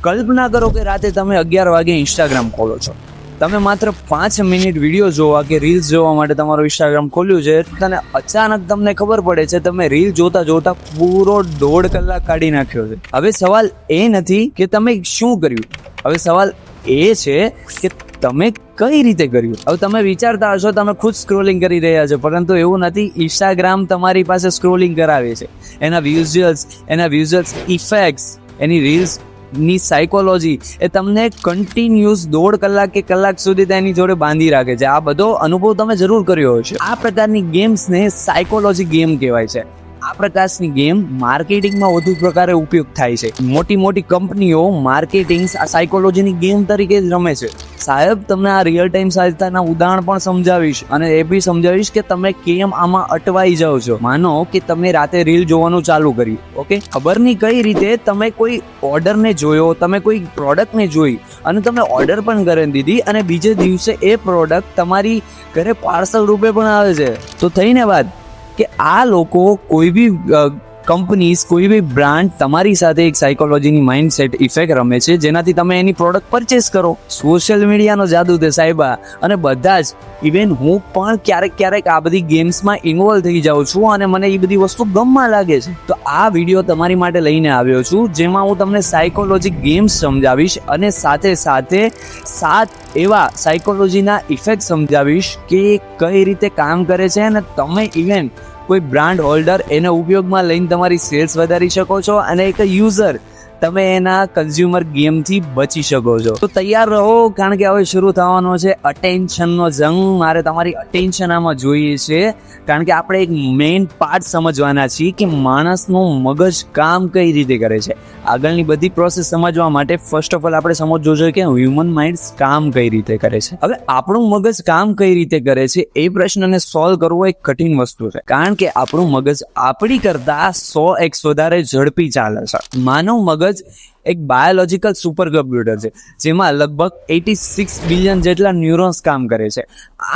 કલ્પના કરો કે રાતે તમે 11 વાગે ઇન્સ્ટાગ્રામ ખોલો છો, તમે માત્ર 5 મિનિટ વિડીયો જોવા કે રીલ્સ જોવા માટે તમારું ઇન્સ્ટાગ્રામ ખોલ્યું છે, અને અચાનક તમને ખબર પડે છે તમે રીલ જોતા જોતા પૂરો 1.5 કલાક કાઢી નાખ્યો છે. હવે સવાલ એ નથી કે તમે શું કર્યું, હવે સવાલ એ છે કે તમે કઈ રીતે કર્યું. હવે તમે વિચારતા હશો તમે ખુદ સ્ક્રોલિંગ કરી રહ્યા છો, પરંતુ એવું નથી. ઇન્સ્ટાગ્રામ તમારી પાસે સ્ક્રોલિંગ કરાવે છે. એના વિઝ્યુઅલ્સ ઇફેક્ટ્સ, એની રીલ્સ ની સાયકોલોજી એ તમને કન્ટિન્યુઅસ 1.5 કલાક કે કલાક સુધી તેની જોડે બાંધી રાખે છે. આ બધો અનુભવ તમે જરૂર કર્યો હશે. આ પ્રકારની ગેમ્સને સાયકોલોજી ગેમ કહેવાય છે. આ પ્રકારની ગેમ માર્કેટિંગમાં વધુ પ્રકારે ઉપયોગ થાય છે. મોટી કંપનીઓ માર્કેટિંગ આ સાયકોલોજીની ગેમ તરીકે જ રમે છે. સાહેબ, તમને આ રિયલ ટાઈમ સહાયતાના ઉદાહરણ પણ સમજાવીશ, અને એ બી સમજાવીશ કે તમે કેમ આમાં અટવાઈ જાઓ છો. માનો કે તમે રાતે રીલ જોવાનું ચાલુ કર્યું, ઓકે, ખબર નહીં કઈ રીતે તમે કોઈ ઓર્ડરને જોયો, તમે કોઈ પ્રોડક્ટને જોઈ અને તમે ઓર્ડર પણ કરી દીધી, અને બીજે દિવસે એ પ્રોડક્ટ તમારી ઘરે પાર્સલ રૂપે પણ આવે છે. તો થઈને વાત કે આ લોકો કોઈ બી કંપનીઝ, કોઈ બી બ્રાન્ડ તમારી સાથે એક સાયકોલોજીની માઇન્ડસેટ ઇફેક્ટ રમે છે, જેનાથી તમે એની પ્રોડક્ટ પરચેસ કરો. સોશિયલ મીડિયાનો જાદુ છે સાહેબા. અને બધા જ, ઇવન હું પણ ક્યારેક આ બધી ગેમ્સમાં ઇન્વોલ્વ થઈ જાઉં છું, અને મને એ બધી વસ્તુ ગમવા લાગે છે. તો આ વિડીયો તમારી માટે લઈને આવ્યો છું, જેમાં હું તમને સાયકોલોજી ગેમ્સ સમજાવીશ, અને સાથે 7 એવા સાયકોલોજીના ઇફેક્ટ સમજાવીશ કે કઈ રીતે કામ કરે છે, અને તમે ઇવન કોઈ બ્રાન્ડ હોલ્ડર એને ઉપયોગમાં લઈને તમારી સેલ્સ વધારી શકો છો, અને એક યુઝર તમે એના કન્ઝ્યુમર ગેમથી બચી શકો છો. તો તૈયાર રહો, કારણ કે હવે શરૂ થવાનો છે અટેન્શનનો જંગ. મારે તમારી અટેન્શન આમાં જોઈએ છે, કારણ કે આપણે એક મેઇન પાર્ટ સમજવાના છીએ કે માણસનું મગજ કામ કઈ રીતે કરે છે. આગળની બધી પ્રોસેસ સમજવા માટે ફર્સ્ટ ઓફ ઓલ આપણે સમજવું જોઈએ કે હ્યુમન માઇન્ડ કામ કઈ રીતે કરે છે. હવે આપણું મગજ કામ કઈ રીતે કરે છે એ પ્રશ્નને સોલ્વ કરવો એક કઠિન વસ્તુ છે, કારણ કે આપણું મગજ આપણી કરતા 100x વધારે ઝડપી ચાલે છે. માનવ મગજ એક બાયોલોજીકલ સુપર કમ્પ્યુટર છે, જેમાં લગભગ 86 બિલિયન જેટલા ન્યુરોન્સ કામ કરે છે.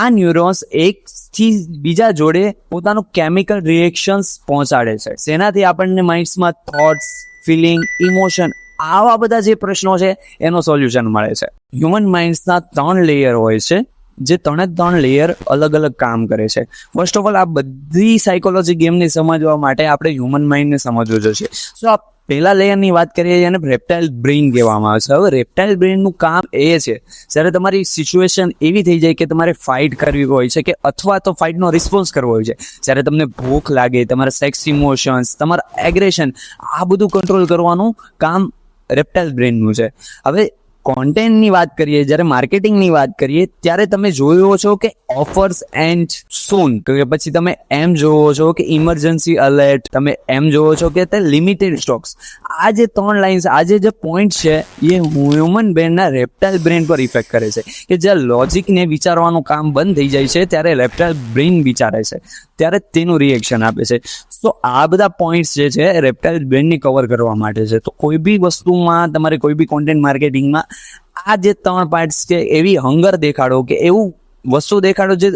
આ ન્યુરોન્સ એકથી બીજા જોડે પોતાનું કેમિકલ રિએક્શન્સ પહોંચાડે છે, જેનાથી આપણને માઇન્ડમાં થોટ્સ, ફિલિંગ, ઇમોશન, આવા બધા જે પ્રશ્નો છે એનો સોલ્યુશન મળે છે. હ્યુમન માઇન્ડ્સના 3 લેયર હોય છે, જે 3 લેયર અલગ કામ કરે છે. ફર્સ્ટ ઓફ ઓલ આ બધી સાયકોલોજી ગેમને સમજવા માટે આપણે હ્યુમન માઇન્ડને સમજવું જોઈએ. સો આ પહેલા લેયરની વાત કરીએ, એને રેપ્ટાઇલ બ્રેઇન કહેવામાં આવે છે. હવે રેપ્ટાઇલ બ્રેઇનનું કામ એ છે, જ્યારે તમારી સિચ્યુએશન એવી થઈ જાય કે તમારે ફાઇટ કરવી હોય છે, કે અથવા તો ફાઇટનો રિસ્પોન્સ કરવો હોય છે, જ્યારે તમને ભૂખ લાગે, તમારા સેક્સ ઇમોશન્સ, તમારા એગ્રેશન, આ બધું કંટ્રોલ કરવાનું કામ રેપ્ટાઇલ બ્રેઇનનું છે. હવે કોન્ટેન્ટની વાત કરીએ, જ્યારે માર્કેટિંગની વાત કરીએ, ત્યારે તમે જોયો છો કે ઓફર્સ એન્ડ સૂન, કે પછી તમે એમ જોવો છો કે ઇમરજન્સી અલર્ટ, તમે એમ જોવો છો કે તે લિમિટેડ સ્ટોક્સ. આ જે 3 લાઇન્સ, આ જે પોઈન્ટ છે, એ હ્યુમન બ્રેનના રેપ્ટાઇલ બ્રેન પર ઇફેક્ટ કરે છે, કે જ્યાં લોજિકને વિચારવાનું કામ બંધ થઈ જાય છે, ત્યારે રેપ્ટાઇલ બ્રેન વિચારે છે, ત્યારે તેનું રિએક્શન આપે છે. તો આ બધા પોઈન્ટ્સ જે છે રેપ્ટાઇલ બ્રેનને કવર કરવા માટે છે. તો કોઈ બી વસ્તુમાં, તમારે કોઈ બી કોન્ટેન્ટ માર્કેટિંગમાં આ જે 3 પાર્ટ્સ છે, એવી હંગર દેખાડો, કે એવું વસ્તુ દેખાડો જે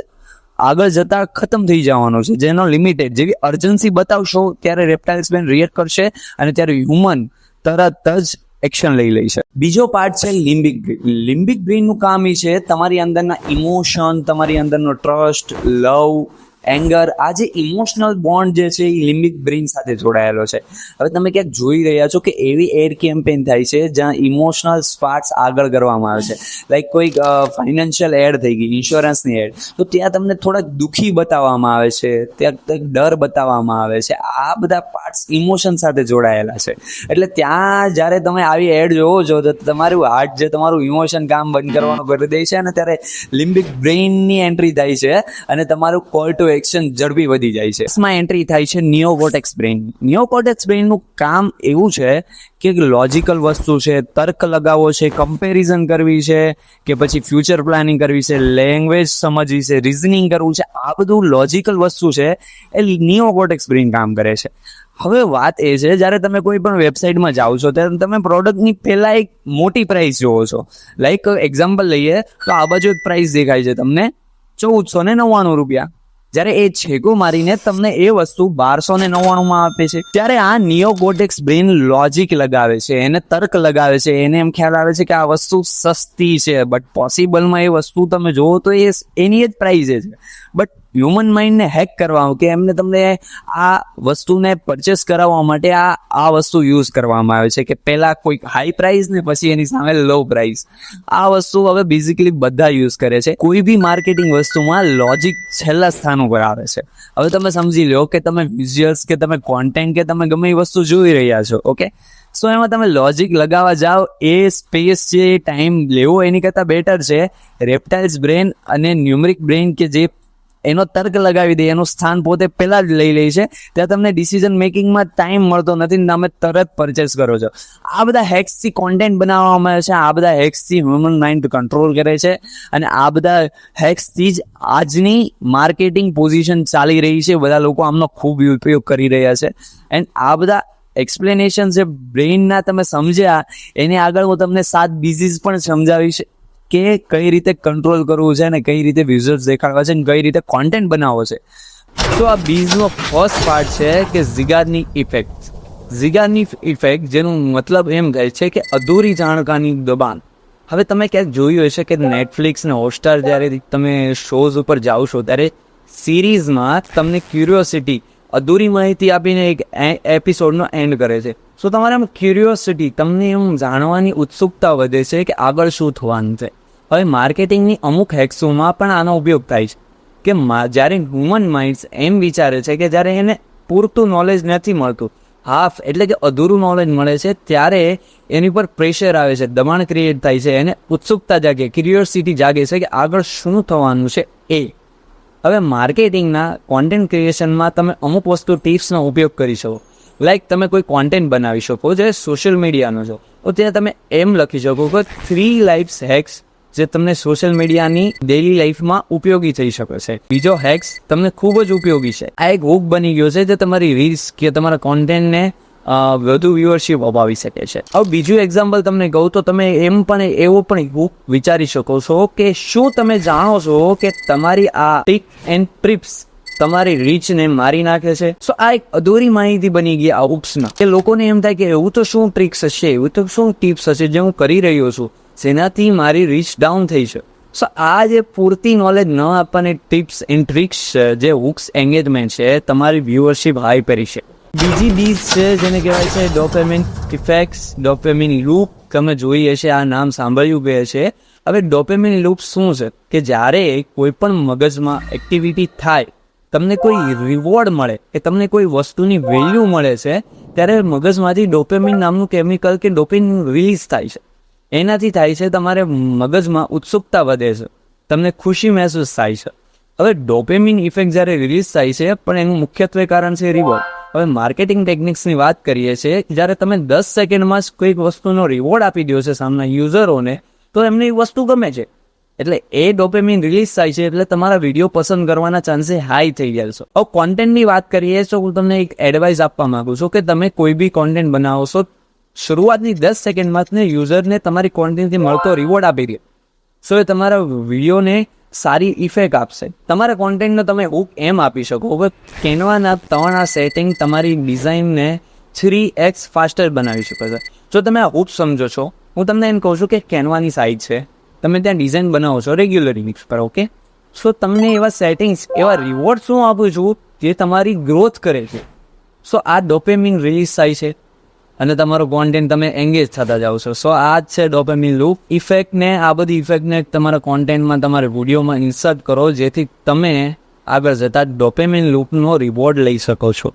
આગળ જતા ખતમ થઈ જવાનો છે, જેનો લિમિટેડ, જેવી અર્જન્સી બતાવશો ત્યારે રેપ્ટાઇલ બ્રેન રિએક્ટ કરશે, અને ત્યારે હ્યુમન તરત જ એક્શન લઈ લે છે. બીજો પાર્ટ છે લિમ્બિક બ્રેન. લિમ્બિક બ્રેનનું કામ એ છે તમારી અંદરના ઇમોશન, તમારી અંદરનો ટ્રસ્ટ, લવ, એંગર, આ જે ઇમોશનલ બોન્ડ જે છે એ લિમ્બિક બ્રેન સાથે જોડાયેલો છે. હવે તમે ક્યાંક જોઈ રહ્યા છો કે એવી એડ કેમ્પેન થાય છે જ્યાં ઇમોશનલ સ્પાર્ક્સ આગળ કરવામાં આવે છે. લાઈક કોઈક ફાઇનાન્શિયલ એડ થઈ ગઈ, ઇન્સ્યોરન્સની એડ, તો ત્યાં તમને થોડાક દુઃખી બતાવવામાં આવે છે, ત્યાં કંઈક ડર બતાવવામાં આવે છે. આ બધા પાર્ટ્સ ઇમોશન સાથે જોડાયેલા છે. એટલે ત્યાં જ્યારે તમે આવી એડ જોવો છો, તો તમારું હાર્ટ જે તમારું ઇમોશન કામ બંધ કરવાનું કરી દે છે, અને ત્યારે લિમ્બિક બ્રેઇનની એન્ટ્રી થાય છે, અને તમારું કોલ ટુ એક્શન ઝડપી વધી જાય છે. એમાં એન્ટ્રી થાય છે નિયોકોર્ટેક્સ બ્રેઇન. નિયોકોર્ટેક્સ બ્રેઇનનું કામ એવું છે કે લોજિકલ વસ્તુ છે, તર્ક લગાવવો છે, કમ્પેરિઝન કરવી છે, કે પછી ફ્યુચર પ્લાનિંગ કરવી છે, લેંગ્વેજ સમજવી છે, રિઝનિંગ કરવું છે, આ બધું લોજિકલ વસ્તુ છે, એ નિયોકોર્ટેક્સ બ્રેઇન કામ કરે છે. હવે વાત એ છે, જ્યારે તમે કોઈ પણ વેબસાઇટમાં જાઓ છો, ત્યારે તમે પ્રોડક્ટની પહેલા એક મોટી પ્રાઇસ જોવો છો. લાઈક એક્ઝામ્પલ લઈએ તો આ બાજુ એક પ્રાઇસ દેખાય છે તમને 1499 રૂપિયા, જ્યારે એ છેકો મારીને તમને એ વસ્તુ 1299 આપે છે. ત્યારે આ નિયોકોર્ટેક્સ બ્રેન લોજિક લગાવે છે, એને તર્ક લગાવે છે, એને એમ ખ્યાલ આવે છે કે આ વસ્તુ સસ્તી છે, બટ પોસિબલમાં એ વસ્તુ તમે જોવો તો એ એની જ પ્રાઇઝ છે. બટ હ્યુમન માઇન્ડને હેક કરવા કે એમને તમને આ વસ્તુને પરચેસ કરાવવા માટે આ વસ્તુ યુઝ કરવામાં આવે છે કે પહેલા કોઈ હાઈ પ્રાઇસ ને પછી એની સામે લો પ્રાઇસ. આ વસ્તુ હવે બેઝિકલી બધા યુઝ કરે છે. કોઈ બી માર્કેટિંગ વસ્તુમાં લોજિક છેલ્લા સ્થાન ઉપર આવે છે. હવે તમે સમજી લો કે તમે વિઝ્યુઅલ્સ કે તમે કોન્ટેન્ટ કે તમે ગમે એ વસ્તુ જોઈ રહ્યા છો, ઓકે, સો એમાં તમે લોજિક લગાવવા જાઓ, એ સ્પેસ છે, ટાઈમ લેવો એની કરતાં બેટર છે રેપ્ટાઇલ્સ બ્રેન અને ન્યુમેરિક બ્રેન કે જે એનો તર્ક લગાવી દે, એનું સ્થાન પોતે પહેલા જ લઈ લે છે. ત્યાં તમને ડિસિઝન મેકિંગમાં ટાઈમ મળતો નથી ને તમે તરત પરચેસ કરો છો. આ બધા હેક્સથી કોન્ટેન્ટ બનાવવામાં આવે છે, આ બધા હેક્સથી હ્યુમન માઇન્ડ કંટ્રોલ કરે છે અને આ બધા હેક્સથી જ આજની માર્કેટિંગ પોઝિશન ચાલી રહી છે. બધા લોકો આમનો ખૂબ ઉપયોગ કરી રહ્યા છે. એન્ડ આ બધા એક્સપ્લેનેશન જે બ્રેઇનના તમે સમજ્યા, એની આગળ હું તમને 7 બીઝીસ પણ સમજાવીશ કે કઈ રીતે કંટ્રોલ કરવું છે અને કઈ રીતે વિઝ્યુઅલ્સ દેખાડવા છે અને કઈ રીતે કોન્ટેન્ટ બનાવવો છે. તો આ બીઝનો ફર્સ્ટ પાર્ટ છે કે ઝિગાર્નિક ઇફેક્ટ. ઝિગાર્નિક ઇફેક્ટ જેનું મતલબ એમ થાય છે કે અધૂરી જાણકારી દબાણ. હવે તમે ક્યાંક જોયું હશે કે નેટફ્લિક્સ ને હોટસ્ટાર જ્યારે તમે શોઝ ઉપર જાઓ છો ત્યારે સિરીઝમાં તમને ક્યુરિયોસિટી, અધૂરી માહિતી આપીને એક એપિસોડનો એન્ડ કરે છે. સો તમારે આમ ક્યુરિયોસિટી, તમને એમ જાણવાની ઉત્સુકતા વધે છે કે આગળ શું થવાનું છે. હવે માર્કેટિંગની અમુક હેક્સોમાં પણ આનો ઉપયોગ થાય છે કે જ્યારે હ્યુમન માઇન્ડ્સ એમ વિચારે છે કે જ્યારે એને પૂરતું નોલેજ નથી મળતું, હાફ એટલે કે અધૂરું નોલેજ મળે છે, ત્યારે એની પર પ્રેશર આવે છે, દબાણ ક્રિએટ થાય છે, એને ઉત્સુકતા જાગે, ક્યુરિયોસિટી જાગે છે કે આગળ શું થવાનું છે એ. હવે માર્કેટિંગના કોન્ટેન્ટ ક્રિએશનમાં તમે અમુક વસ્તુ ટિપ્સનો ઉપયોગ કરી શકો. લાઈક તમે કોઈ કોન્ટેન્ટ બનાવી શકો જે સોશિયલ મીડિયાનો છો, તો ત્યાં તમે એમ લખી શકો કે 3 લાઈફ હેક્સ જે તમને સોશિયલ મીડિયાની ડેલી લાઈફમાં ઉપયોગી થઈ શકે છે. બીજો હેક્સ તમને ખૂબ જ ઉપયોગી છે. આ એક હુક બની ગયો છે જે તમારી રીલ્સ કે તમારા કોન્ટેન્ટને વધુ વ્યુઅરશિપ અપાવી શકે છે. હવે બીજું એક્ઝામ્પલ તમને કહું તો તમે એમ પણ એવો પણ હુક વિચારી શકો છો કે શું તમે જાણો છો કે તમારી આ ટિપ એન્ડ ટ્રિપ્સ તમારી રીચને મારી નાખે છે. સો આ એક અધૂરી માહિતી બની ગઈ આ હુક્સના, કે લોકોને એમ થાય કે એવું તો શું ટ્રિક્સ હશે, એવું તો શું ટિપ્સ હશે જે હું કરી રહ્યો છું જેનાથી મારી રીચ ડાઉન થઈ છે. સો આ જે પૂરતી નોલેજ ન આપવાની ટિપ્સ એન્ડ ટ્રિક્સ છે, જે હુક્સ એંગેજમેન્ટ છે, તમારી વ્યુઅરશિપ હાઈ કરી છે. બીજી બીજ છે જેને કહેવાય છે ડોપામિન ઇફેક્ટ્સ, ડોપામિન લૂપ. તમે જોઈ હશે, આ નામ સાંભળ્યું બે છે. હવે ડોપામિન લૂપ શું છે કે જ્યારે કોઈ પણ મગજમાં એક્ટિવિટી થાય, તમને કોઈ રિવોર્ડ મળે કે તમને કોઈ વસ્તુની વેલ્યુ મળે છે, ત્યારે મગજમાંથી ડોપામિન નામનું કેમિકલ કે ડોપામિન રિલીઝ થાય છે. એનાથી થાય છે તમારે મગજમાં ઉત્સુકતા વધે છે, તમને ખુશી મહેસૂસ થાય છે. હવે ડોપામિન ઇફેક્ટ જ્યારે રિલીઝ થાય છે, પણ એનું મુખ્યત્વે કારણ છે રિવોર્ડ. હવે માર્કેટિંગ ટેકનિક્સની વાત કરીએ છીએ, જ્યારે તમે 10 સેકન્ડમાં જ કોઈક વસ્તુનો રિવોર્ડ આપી દો છે સામના યુઝરોને, તો એમને એ વસ્તુ ગમે છે, એટલે એ ડોપામિન રિલીઝ થાય છે, એટલે તમારા વિડીયો પસંદ કરવાના ચાન્સીસ હાઈ થઈ જાય છે. હવે કોન્ટેન્ટની વાત કરીએ તો હું તમને એક એડવાઇસ આપવા માંગુ છું કે તમે કોઈ બી કોન્ટેન્ટ બનાવો છો, શરૂઆતની 10 સેકન્ડમાં જ યુઝરને તમારી કોન્ટેન્ટથી મળતો રિવોર્ડ આપી દે, સો એ તમારા વિડીયોને સારી ઇફેક્ટ આપશે. તમારા કોન્ટેન્ટનો તમે હુક એમ આપી શકો. હવે કેનવાના 3 સેટિંગ તમારી ડિઝાઇનને 3x ફાસ્ટર બનાવી શકે છે. જો તમે આ હુક સમજો છો, હું તમને એમ કહું છું કે કેનવાની સાઇટ છે, તમે ત્યાં ડિઝાઇન બનાવો છો રેગ્યુલર ઇમેજ પર, ઓકે, સો તમને એવા સેટિંગ્સ, એવા રિવોર્ડ શું આપું છું જે તમારી ગ્રોથ કરે છે. સો આ ડોપામિન રિલીઝ થાય છે અને તમારો કોન્ટેન્ટ તમે એંગેજ થતા જાઓ છો. સો આ જ છે ડોપામિન લૂપ ઇફેક્ટને. આ બધી ઇફેક્ટને તમારા કોન્ટેન્ટમાં, તમારા વિડીયોમાં ઇન્સર્ટ કરો, જેથી તમે આગળ જતા ડોપામિન લૂપનો રિવોર્ડ લઈ શકો છો.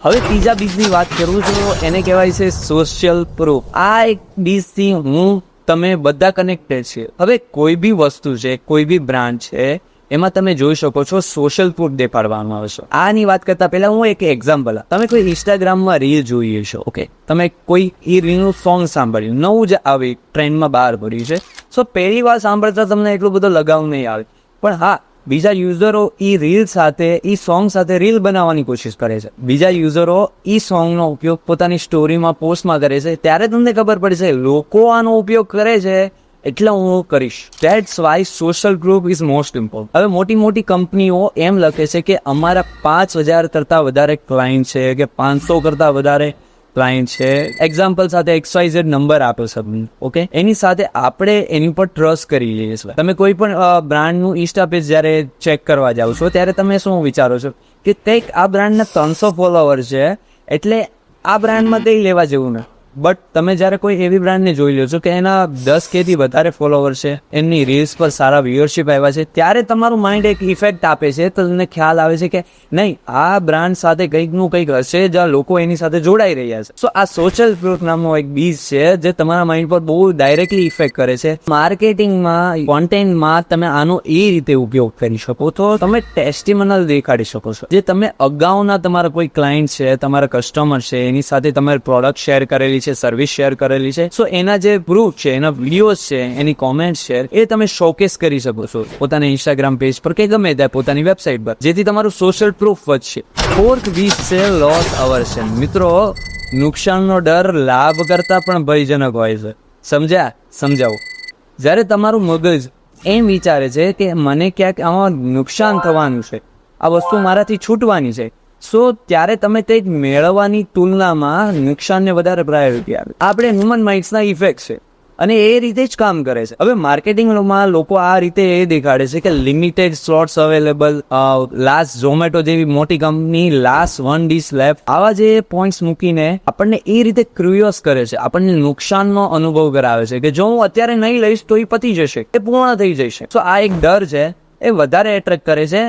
હવે ત્રીજા બીજની વાત કરું છું, એને કહેવાય છે સોશિયલ પ્રૂફ. આ એક બીજથી હું તમે બધા કનેક્ટેડ છે. હવે કોઈ બી વસ્તુ છે, કોઈ બી બ્રાન્ડ છે, એમાં તમે જોઈ શકો છો સોશિયલ પ્રૂફ દેખાડવામાં આવે છે. આની વાત કરતા પહેલા હું એક એક્ઝામ્પલ, તમે કોઈ ઇન્સ્ટાગ્રામમાં રીલ જોઈએ છો, ઓકે, તમે કોઈ એ રીલનું સોંગ સાંભળ્યું, નવું જ આવી ટ્રેન્ડમાં બહાર પડ્યું છે, સો પહેલી વાર સાંભળતા તમને એટલો બધો લગાવ નહીં આવે, પણ હા, બીજા યુઝરો એ રીલ સાથે, એ સોંગ સાથે રીલ બનાવવાની કોશિશ કરે છે, બીજા યુઝરો એ સોંગનો ઉપયોગ પોતાની સ્ટોરીમાં, પોસ્ટમાં કરે છે, ત્યારે તમને ખબર પડશે લોકો આનો ઉપયોગ કરે છે એટલે હું કરીશ. That's why social proof is most important. હવે મોટી મોટી કંપનીઓ એમ લખે છે કે અમારા 5,000 કરતાં વધારે ક્લાયન્ટ છે કે 500 કરતાં વધારે ક્લાયન્ટ છે. એક્ઝામ્પલ સાથે XYZ નંબર આપો સબમિટ. ઓકે, એની સાથે આપણે એની પર ટ્રસ્ટ કરી લઈએ છીએ. તમે કોઈ પણ બ્રાન્ડનું ઇન્સ્ટા પેજ જ્યારે ચેક કરવા જાઓ છો ત્યારે તમે શું વિચારો છો કે કંઈક આ બ્રાન્ડના 300 ફોલોવર છે એટલે આ બ્રાન્ડમાં કંઈ લેવા જેવું નથી. બટ તમે જ્યારે કોઈ એવી બ્રાન્ડને જોઈ લો છો કે એના 10K થી વધારે ફોલોવર છે, એમની રીલ્સ પર સારા વ્યુઅરશિપ આવ્યા છે, ત્યારે તમારું માઇન્ડ એક ઇફેક્ટ આપે છે. તો તમને ખ્યાલ આવે છે કે નહીં, આ બ્રાન્ડ સાથે કંઈકનું કંઈક હશે જ્યાં લોકો એની સાથે જોડાઈ રહ્યા છે. સો આ સોશિયલ પ્રૂફ નામનો એક બીજ છે જે તમારા માઇન્ડ પર બહુ ડાયરેક્ટલી ઇફેક્ટ કરે છે. માર્કેટિંગમાં, કોન્ટેન્ટમાં તમે આનો એ રીતે ઉપયોગ કરી શકો તો તમે ટેસ્ટિમોનિયલ દેખાડી શકો છો. જે તમે અગાઉના તમારા કોઈ ક્લાયન્ટ છે, તમારા કસ્ટમર છે, એની સાથે તમારી પ્રોડક્ટ શેર કરેલી છે, સર્વિસ શેર કરેલી છે, સો એના જે પ્રૂફ છે, એના વિડીયોઝ છે, એની કોમેન્ટ છે, એ તમે શોકેસ કરી શકો છો પોતાના ઇન્સ્ટાગ્રામ પેજ પર કે ગમે ત્યાં પોતાની વેબસાઇટ પર, જેથી તમારું સોશિયલ પ્રૂફ વધશે. ફોર્થ બીજ છે લોસ અવર્શન. મિત્રો, નુકસાનનો ડર લાભ કરતા પણ ભયજનક હોય છે. સમજ્યા? સમજાવો. જ્યારે તમારું મગજ એમ વિચારે છે કે મને ક્યાંક આમાં નુકસાન થવાનું છે, આ વસ્તુ મારાથી છૂટવાની છે, સો ત્યારે તમે કંઈક મેળવવાની તુલનામાં નુકસાનને વધારે પ્રાયોરિટી આપે. આપણે હ્યુમન માઇન્ડ્સના ઇફેક્ટ છે અને એ રીતે જ કામ કરે છે. હવે માર્કેટિંગમાં લોકો આ રીતે એ દેખાડે છે કે limited slots available, last Zomato જેવી મોટી કંપની લાસ્ટ 1 ડિશ લેફ્ટ, આવા જે પોઈન્ટ્સ મૂકીને આપણને એ રીતે ક્યુરિયસ કરે છે, આપણને નુકસાનનો અનુભવ કરાવે છે કે જો હું અત્યારે નહીં લઈશ તો એ પતી જશે, એ પૂર્ણ થઈ જશે. તો આ એક ડર છે, એ વધારે એટ્રેક્ટ કરે છે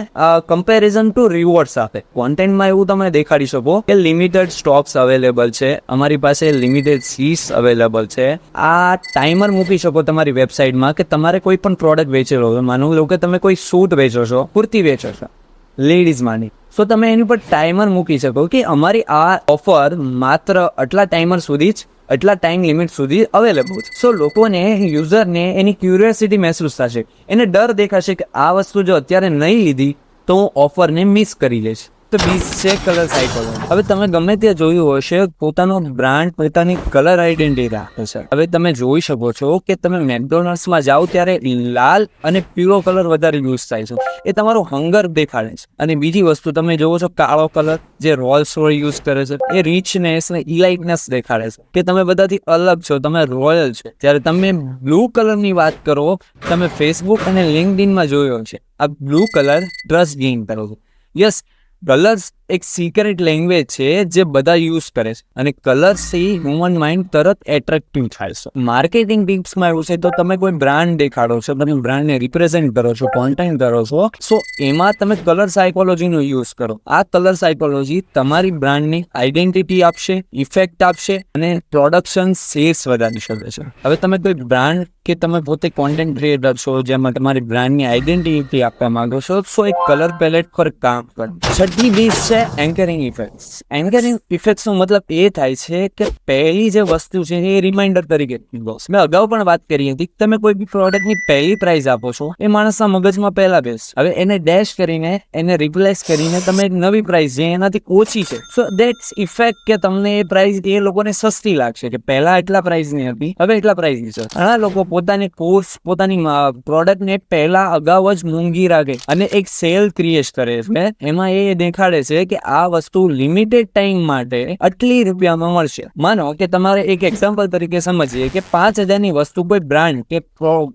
કમ્પેરિઝન ટુ રિવોર્ડ સાથે. કોન્ટેન્ટમાં એવું તમે દેખાડી શકો કે લિમિટેડ સ્ટોક્સ અવેલેબલ છે, અમારી પાસે લિમિટેડ સીટ્સ અવેલેબલ છે. આ ટાઈમર મૂકી શકો તમારી વેબસાઇટમાં કે તમારે કોઈ પણ પ્રોડક્ટ વેચેલો હોય, માનું લો કે તમે કોઈ સૂટ વેચો છો, કુર્તી વેચો છો લેડીઝ માની, સો તમે એની પર ટાઈમર મૂકી શકો કે અમારી આ ઓફર માત્ર આટલા ટાઈમર સુધી જ, એટલા ટાઈમ લિમિટ સુધી અવેલેબલ છે. સો લોકોને, યુઝરને એની ક્યુરિયોસિટી મહેસૂસ થશે, એને ડર દેખાશે કે આ વસ્તુ જો અત્યારે નહીં લીધી તો હું ઓફરને મિસ કરી લઈશ. તો બીજ છે કલર સાયકોલોજી. હવે તમે ગમે ત્યાં જોયું હશે, પોતાનો બ્રાન્ડ પોતાની કલર આઈડેન્ટિટી રાખે છે. હવે તમે જોઈ શકો છો કે તમે મેકડોનલ્ડ્સમાં જાઓ ત્યારે લાલ અને પીળો કલર વધારે યુઝ થાય છે, એ તમારો હંગર દેખાડે છે. અને બીજી વસ્તુ તમે જોવો છો કાળો કલર જે રોલ્સ રોય યુઝ કરે છે, એ રીચનેસ ને ઇલાઇટનેસ દેખાડે છે કે તમે બધાથી અલગ છો, તમે રોયલ છો. જ્યારે તમે બ્લુ કલરની વાત કરો, તમે ફેસબુક અને લિંક્ડઇનમાં જોયો છે, આ બ્લુ કલર ટ્રસ્ટ ગેઇન કરો છો. યસ, કલર્સ એક સિક્રેટ લેંગ્વેજ છે જે બધા યુઝ કરે છે અને કલર્સથી હ્યુમન માઇન્ડ તરત એટ્રેક્ટિવ થાય છે. માર્કેટિંગ ટિપ્સમાં એવું છે, તો તમે કોઈ બ્રાન્ડ દેખાડો છો, તમે બ્રાન્ડને રિપ્રેઝેન્ટ કરો છો, કોન્ટેન્ટ કરો છો, સો એમાં તમે કલર સાયકોલોજીનો યુઝ કરો. આ કલર સાયકોલોજી તમારી બ્રાન્ડની આઈડેન્ટિટી આપશે, ઇફેક્ટ આપશે અને પ્રોડક્શન સેલ્સ વધારી શકે છે. હવે તમે કોઈ બ્રાન્ડ કે તમે પોતે કોન્ટેન્ટ ક્રિએટર છો જેમાં તમારી બ્રાન્ડની આઈડેન્ટિટી આપવા માંગો છો, સો એક કલર પેલેટ પર કામ કરો. છઠ્ઠી બીજ છે એન્કરિંગ ઇફેક્ટ્સ. એન્કરિંગ ઇફેક્ટ્સનો મતલબ એ થાય છે કે પહેલી જે વસ્તુ છે એ રિમાઇન્ડર તરીકે મેં અગાઉ પણ વાત કરી હતી, તમે કોઈ બી પ્રોડક્ટની પહેલી પ્રાઇસ આપો છો, એ માણસના મગજમાં પહેલા બેસ, હવે એને ડેશ કરીને, એને રિપ્લેસ કરીને તમે એક નવી પ્રાઇસ જે એનાથી ઓછી છે, સો દેટ્સ ઇફેક્ટ કે તમને એ પ્રાઇસ એ લોકોને સસ્તી લાગશે કે પહેલા એટલા પ્રાઇસની હતી, હવે એટલા પ્રાઇસની છે. ઘણા લોકો પોતાની કોર્સ, પોતાની પ્રોડક્ટને પહેલા અગાઉ જ મોંઘી રાખે અને એક સેલ ક્રિએટ કરે છે. એમાં એ દેખાડે છે કે આ વસ્તુ લિમિટેડ ટાઈમ માટે આટલી રૂપિયામાં મળશે. માનો કે તમારે એક એક્ઝામ્પલ તરીકે સમજીએ કે 5,000ની વસ્તુ કોઈ બ્રાન્ડ કે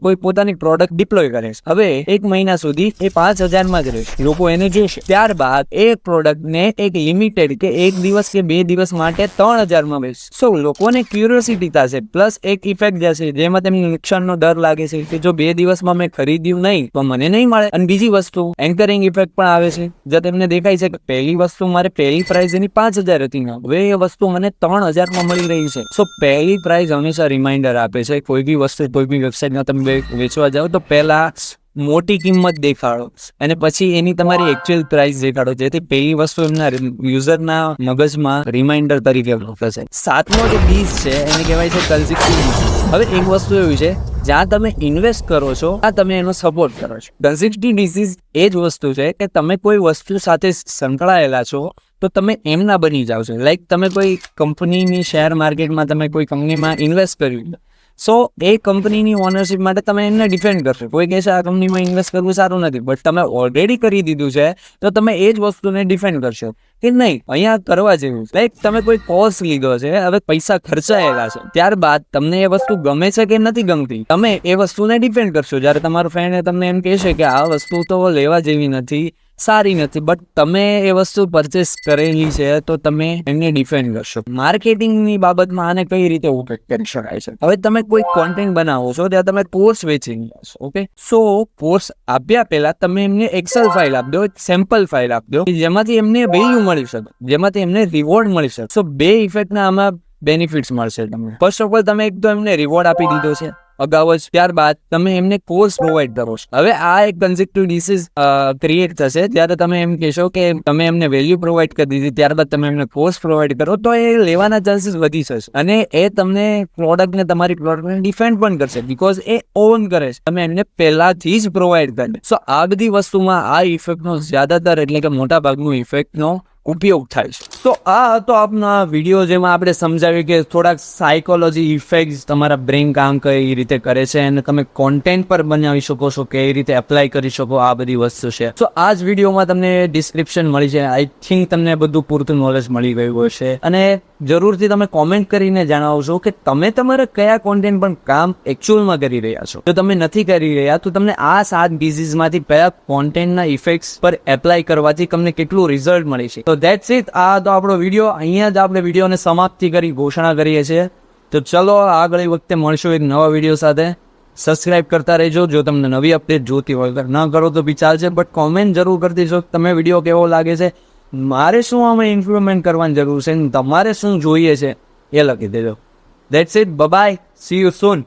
કોઈ પોતાની પ્રોડક્ટ ડિપ્લોય કરે છે, હવે 1 મહિના સુધી એ 5,000માં જ રહેશે, લોકો એને જોશે. ત્યારબાદ એ પ્રોડક્ટને એક લિમિટેડ કે 1 દિવસ કે 2 દિવસ માટે 3,000માં બેસશે. સો લોકોને ક્યુરિયોસિટી થશે, પ્લસ એક ઇફેક્ટ જશે જેમાં તેમને નુકસાનનો ડર લાગે છે કે જો 2 દિવસમાં મેં ખરીદ્યું નહીં તો મને નહીં મળે. અને બીજી વસ્તુ એન્કરિંગ ઇફેક્ટ પણ આવે છે, જ્યાં તેમને દેખાય છે કે પહેલી વસ્તુ મારે પહેલી પ્રાઇસ એની 5,000 હતી, હવે એ વસ્તુ મને 3,000માં મળી રહી છે. સો પહેલી પ્રાઇસ હંમેશા રિમાઇન્ડર આપે છે. કોઈ બી વસ્તુ કોઈ બી વેબસાઇટમાં તમે વેચવા જાઓ તો પહેલા મોટી કિંમત દેખાડો અને પછી એની તમારી એકચ્યુઅલ પ્રાઇસ દેખાડો, જેથી પહેલી વસ્તુ એમના યુઝરના મગજમાં રિમાઇન્ડર તરીકે થશે. 7મો જે બીજ છે એને કહેવાય છે કન્સિસ્ટન્સી. હવે એક વસ્તુ એવી છે, જ્યાં તમે ઇન્વેસ્ટ કરો છો ત્યાં તમે એનો સપોર્ટ કરો છો. કન્સિસ્ટન્સી ડિસીઝ એ જ વસ્તુ છે કે તમે કોઈ વસ્તુ સાથે સંકળાયેલા છો તો તમે એમના બની જાઓ છો. લાઈક તમે કોઈ કંપનીની શેર માર્કેટમાં તમે કોઈ કંપનીમાં ઇન્વેસ્ટ કર્યું, સો એ કંપનીની ઓનરશિપ માટે તમે એમને ડિફેન્ડ કરશો. કોઈ કહેશે આ કંપનીમાં ઇન્વેસ્ટ કરવું સારું નથી, બટ તમે ઓલરેડી કરી દીધું છે તો તમે એ જ વસ્તુને ડિફેન્ડ કરશો કે નહીં અહીંયા કરવા જેવું. લાઈક તમે કોઈ કોર્સ લીધો છે, હવે પૈસા ખર્ચાયેલા છે, ત્યારબાદ તમને એ વસ્તુ ગમે છે કે નથી ગમતી, તમે એ વસ્તુને ડિફેન્ડ કરશો. જ્યારે તમારો ફ્રેન્ડ તમને એમ કહેશે કે આ વસ્તુ તો લેવા જેવી નથી, સારી નથી, બટ તમે એ વસ્તુ પરચેસ કરેલી છે તો તમે એમને ડિફેન્ડ કરશો. માર્કેટિંગની બાબતમાં આને કઈ રીતે ઉપયોગ કરી શકાય છે? હવે તમે કોઈ કોન્ટેન્ટ બનાવો છો, ત્યાં તમે કોર્સ વેચી રહ્યા છો. ઓકે, સો કોર્સ આપ્યા પહેલા તમે એમને એક્સેલ ફાઇલ આપી દો, એક સેમ્પલ ફાઇલ આપી દો, જેમાંથી એમને વેલ્યુ મળી શકે, જેમાંથી એમને રિવોર્ડ મળી શકે. સો બે ઇફેક્ટના આમાં બેનિફિટ્સ મળશે તમને. ફર્સ્ટ ઓફ ઓલ તમે એક તો એમને રિવોર્ડ આપી દીધો છે અગાઉ જ, ત્યારબાદ તમે એમને કોર્સ પ્રોવાઈડ કરો છો. હવે આ એક કન્ઝેક્ટિવ ડિસીઝ ક્રિએટ થશે જ્યારે તમે એમ કહેશો કે તમે એમને વેલ્યુ પ્રોવાઈડ કરી દીધી, ત્યારબાદ તમે એમને કોર્સ પ્રોવાઈડ કરો, તો એ લેવાના ચાન્સીસ વધી જશે અને એ તમને પ્રોડક્ટને તમારી પ્રોડક્ટને ડિફેન્ડ પણ કરશે, બિકોઝ એ ઓન કરે છે, તમે એમને પહેલાથી જ પ્રોવાઈડ કરે. સો આ બધી વસ્તુમાં આ ઇફેક્ટનો જ્યાદાતર એટલે કે મોટા ભાગનું ઇફેક્ટનો ઉપયોગ થાય છે. તો આ હતો આપનો વિડીયો, જેમાં આપણે સમજાવ્યું કે થોડાક સાયકોલોજી ઇફેક્ટ તમારા બ્રેઇન કામ કઈ રીતે કરે છે અને તમે કોન્ટેન્ટ પર બનાવી શકો છો, કઈ રીતે એપ્લાય કરી શકો, આ બધી વસ્તુ છે. તો આ જ વિડીયોમાં તમને ડિસ્ક્રિપ્શન મળી છે. આઈ થિંક તમને બધું પૂરતું નોલેજ મળી ગયું હશે અને જરૂરથી તમે કોમેન્ટ કરીને જણાવશો કે તમે તમારા કયા કોન્ટેન્ટ પર કામ એકચ્યુઅલમાં કરી રહ્યા છો. જો તમે નથી કરી રહ્યા તો તમને આ 7 ડિઝીઝમાંથી કયા કોન્ટેન્ટના ઇફેક્ટ્સ પર એપ્લાય કરવાથી તમને કેટલું રિઝલ્ટ મળે છે. તો ધેટ્સ ઇટ. આ તો આપણો વિડીયો, અહીંયા જ આપણે વિડીયોને સમાપ્તિ કરી ઘોષણા કરીએ છીએ. તો ચલો આગળ વખતે મળશું એક નવા વિડીયો સાથે. સબસ્ક્રાઇબ કરતા રહેજો જો તમને નવી અપડેટ જોતી હોય. ન કરો તો બી ચાલશે, બટ કોમેન્ટ જરૂર કરી દેજો તમે વિડીયો કેવો લાગે છે, મારે શું આમાં ઇમ્પ્રુવમેન્ટ કરવાની જરૂર છે, તમારે શું જોઈએ છે એ લખી દેજો. That's it. Bye, see you soon.